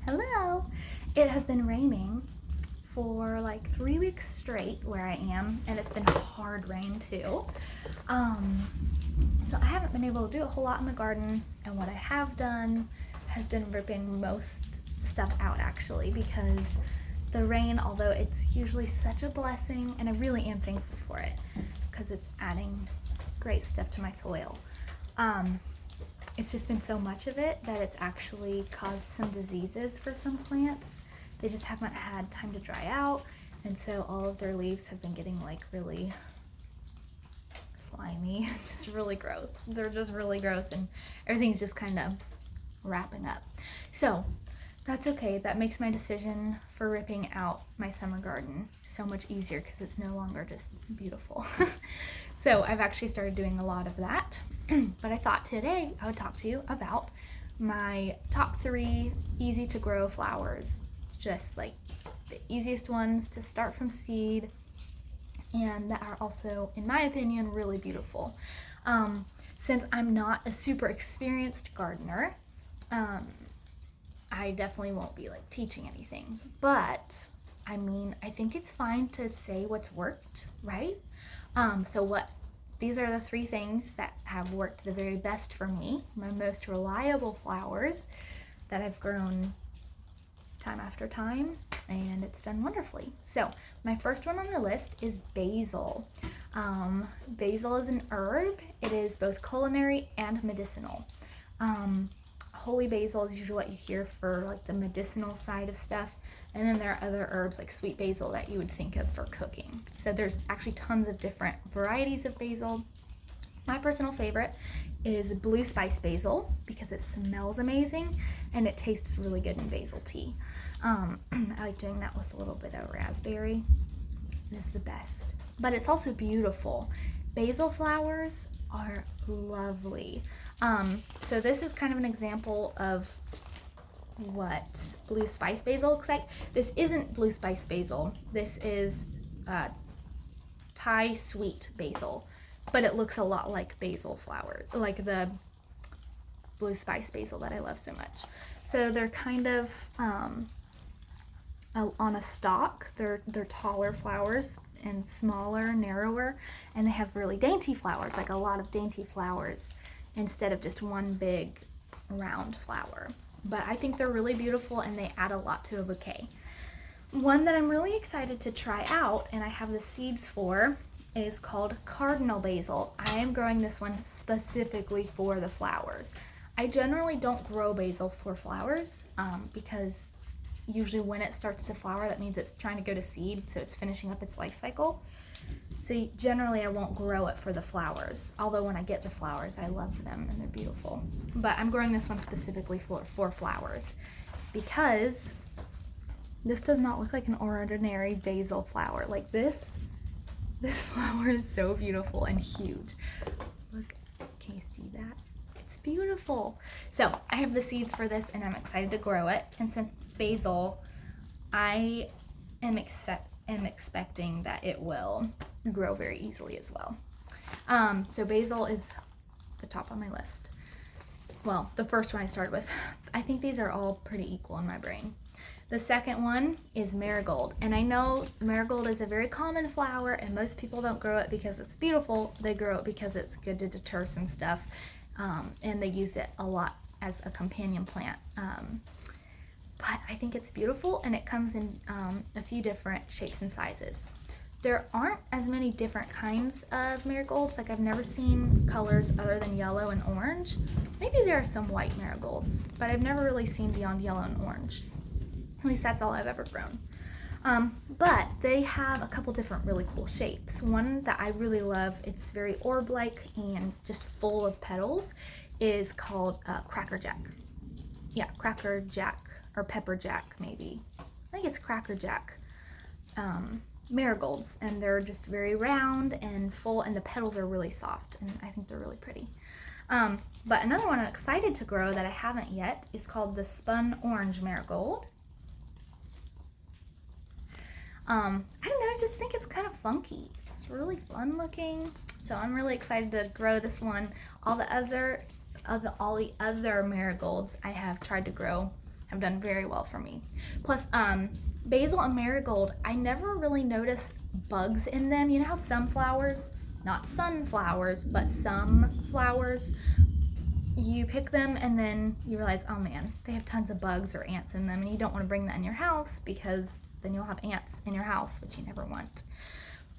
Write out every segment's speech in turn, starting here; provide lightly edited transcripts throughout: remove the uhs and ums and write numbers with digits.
Hello! It has been raining for like 3 weeks straight where I am, and it's been hard rain too. So I haven't been able to do a whole lot in the garden, and what I have done has been ripping most stuff out actually, because the rain, although it's usually such a blessing, and I really am thankful for it because it's adding great stuff to my soil. It's just been so much of it that it's actually caused some diseases for some plants. They just haven't had time to dry out, and so all of their leaves have been getting like really slimy, just really gross. They're just really gross, and everything's just kind of wrapping up. So that's okay. That makes my decision for ripping out my summer garden so much easier because it's no longer just beautiful. So I've actually started doing a lot of that. But I thought today I would talk to you about my top 3 easy to grow flowers. Just like the easiest ones to start from seed, and that are also, in my opinion, really beautiful. Since I'm not a super experienced gardener, I definitely won't be like teaching anything, but I mean, I think it's fine to say what's worked, right? These are the 3 things that have worked the very best for me, my most reliable flowers that I've grown time after time, and it's done wonderfully. So my first one on the list is basil. Basil is an herb. It is both culinary and medicinal. Holy basil is usually what you hear for like the medicinal side of stuff, and then there are other herbs like sweet basil that you would think of for cooking. So there's actually tons of different varieties of basil. My personal favorite is blue spice basil because it smells amazing and it tastes really good in basil tea. I like doing that with a little bit of raspberry. It's the best. But it's also beautiful. Basil flowers are lovely. So this is kind of an example of what blue spice basil looks like. This isn't blue spice basil. This is Thai sweet basil, but it looks a lot like basil flowers, like the blue spice basil that I love so much. So they're kind of on a stalk. They're taller flowers and smaller, narrower, and they have really dainty flowers, like a lot of dainty flowers instead of just one big round flower. But I think they're really beautiful and they add a lot to a bouquet. One that I'm really excited to try out, and I have the seeds for, is called cardinal basil. I am growing this one specifically for the flowers. I generally don't grow basil for flowers because usually when it starts to flower, that means it's trying to go to seed, so it's finishing up its life cycle. So generally I won't grow it for the flowers, although when I get the flowers I love them and they're beautiful. But I'm growing this one specifically for flowers because this does not look like an ordinary basil flower. Like this flower is so beautiful and huge. Look, can you see that? It's beautiful. So I have the seeds for this and I'm excited to grow it. And since it's basil, I am expecting that it will grow very easily as well. So basil is the top on my list. Well, the first one I started with. I think these are all pretty equal in my brain. The second one is marigold, and I know marigold is a very common flower and most people don't grow it because it's beautiful. They grow it because it's good to deter some stuff, and they use it a lot as a companion plant. But I think it's beautiful, and it comes in a few different shapes and sizes. There aren't as many different kinds of marigolds. Like I've never seen colors other than yellow and orange. Maybe there are some white marigolds, but I've never really seen beyond yellow and orange. At least that's all I've ever grown. But they have a couple different really cool shapes. One that I really love, it's very orb-like and just full of petals, is called crackerjack. Yeah, crackerjack. Or pepper jack, maybe. I think it's crackerjack marigolds, and they're just very round and full, and the petals are really soft, and I think they're really pretty. But another one I'm excited to grow that I haven't yet is called the spun orange marigold. I don't know, I just think it's kind of funky. It's really fun looking, so I'm really excited to grow this one. All the other marigolds I have tried to grow have done very well for me. Plus, basil and marigold, I never really noticed bugs in them. You know how some flowers, not sunflowers, but some flowers, you pick them and then you realize, oh man, they have tons of bugs or ants in them, and you don't want to bring that in your house because then you'll have ants in your house, which you never want.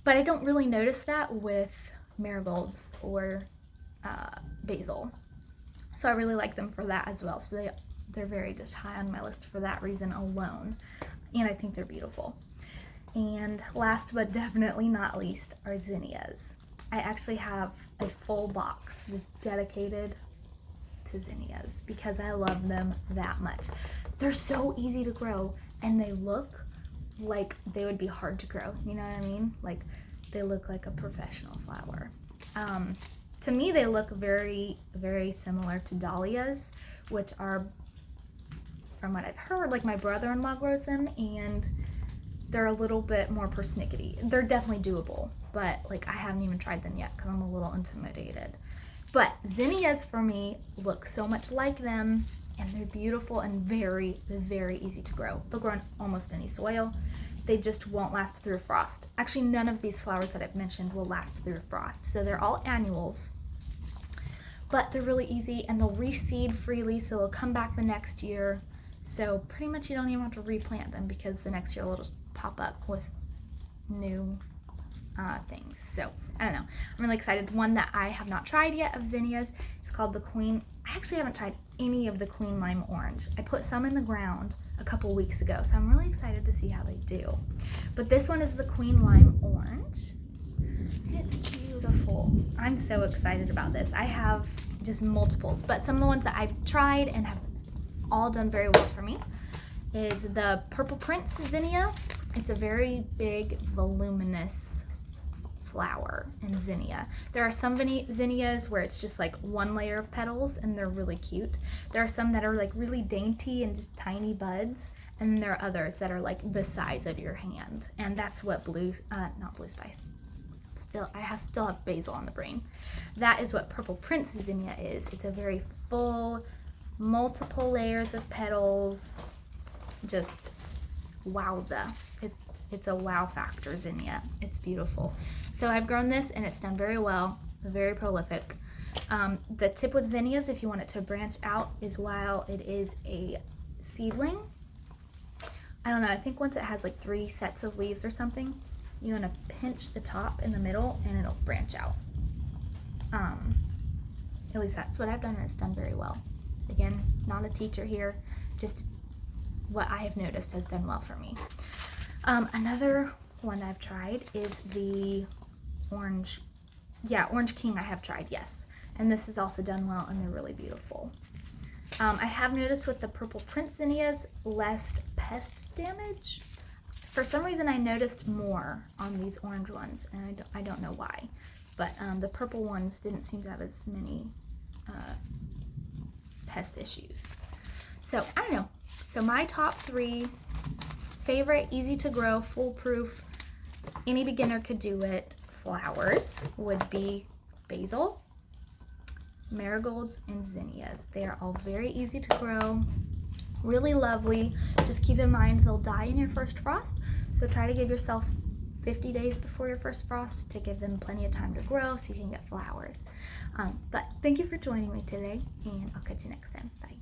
But I don't really notice that with marigolds or basil. So I really like them for that as well. So they're very just high on my list for that reason alone. And I think they're beautiful. And last but definitely not least are zinnias. I actually have a full box just dedicated to zinnias because I love them that much. They're so easy to grow and they look like they would be hard to grow. You know what I mean? Like they look like a professional flower. To me, they look very, very similar to dahlias, which are, from what I've heard, like my brother-in-law grows them, and they're a little bit more persnickety. They're definitely doable, but like I haven't even tried them yet because I'm a little intimidated. But zinnias for me look so much like them, and they're beautiful and very, very easy to grow. They'll grow in almost any soil. They just won't last through frost. Actually, none of these flowers that I've mentioned will last through frost. So they're all annuals, but they're really easy and they'll reseed freely. So they'll come back the next year. So pretty much you don't even have to replant them because the next year they'll just pop up with new things. So I don't know. I'm really excited. One that I have not tried yet of zinnias is called the Queen. I actually haven't tried any of the Queen Lime Orange. I put some in the ground a couple weeks ago, so I'm really excited to see how they do. But this one is the Queen Lime Orange, and it's beautiful. I'm so excited about this. I have just multiples, but some of the ones that I've tried and have all done very well for me is the Purple Prince zinnia. It's a very big, voluminous flower in zinnia. There are some zinnias where it's just like one layer of petals and they're really cute. There are some that are like really dainty and just tiny buds, and then there are others that are like the size of your hand, and that's what not Blue Spice. I still have basil on the brain. That is what Purple Prince zinnia is. It's a very full, multiple layers of petals. Just wowza. It's a wow factor zinnia. It's beautiful. So I've grown this and it's done very well, very prolific. The tip with zinnias, if you want it to branch out, is while it is a seedling. I don't know, I think once it has like 3 sets of leaves or something, you want to pinch the top in the middle and it'll branch out. At least that's what I've done and it's done very well. Again, not a teacher here, just what I have noticed has done well for me. Another one I've tried is the Orange King I have tried, yes. And this has also done well and they're really beautiful. I have noticed with the Purple Prince zinnias, less pest damage. For some reason I noticed more on these orange ones, and I don't know why. But the purple ones didn't seem to have as many pest issues. So, I don't know. So my top 3 favorite, easy to grow, foolproof, any beginner could do it flowers would be basil, marigolds, and zinnias. They are all very easy to grow, really lovely. Just keep in mind they'll die in your first frost, so try to give yourself 50 days before your first frost to give them plenty of time to grow so you can get flowers. But thank you for joining me today, and I'll catch you next time. Bye.